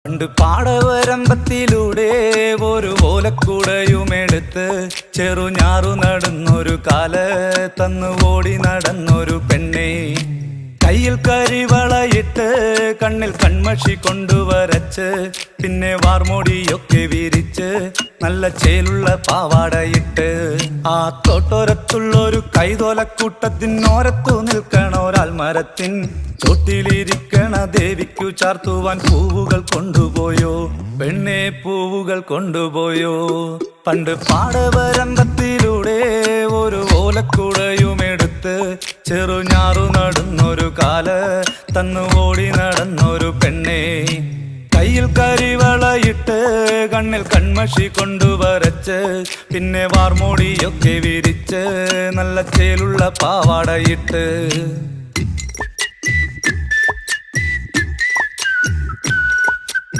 പണ്ട് പാടവരമ്പത്തിലൂടെ ഒരു ഓലക്കുടയുമെടുത്ത് ചെറുഞാറു നടന്നൊരു കാല തന്നു ഓടി നടന്നൊരു പെണ്ണെ, കയ്യിൽ കരിവളയിട്ട് കണ്ണിൽ കൺമഷി കൊണ്ടുവരച്ച് പിന്നെ വാർമോടിയൊക്കെ വിരിച്ച് നല്ല ചേലുള്ള പാവാടയിട്ട് ആ തോട്ടോരത്തുള്ളൊരു കൈതോലക്കൂട്ടത്തിനോരത്തു നിൽക്കണ ഒരാൾ മരത്തിൻ ചോട്ടിലിരിക്കണ ദേവിക്കു ചാർത്തുവാൻ പൂവുകൾ കൊണ്ടുപോയോ പെണ്ണെ, പൂവുകൾ കൊണ്ടുപോയോ. പണ്ട് പാടവരമ്പത്തിലൂടെ ഒരു ഓലക്കുടയുമെടുത്ത് ചെറുഞാറു നടന്നൊരു കാല തന്നു ഓടി നടന്നൊരു പെണ്ണെ, കയ്യിൽ കരിവളയിട്ട് കണ്ണിൽ കൺമഷി കൊണ്ടുവരച്ച് പിന്നെ വാർമോടിയൊക്കെ വിരിച്ച് നല്ല ചേലുള്ള പാവാടയിട്ട്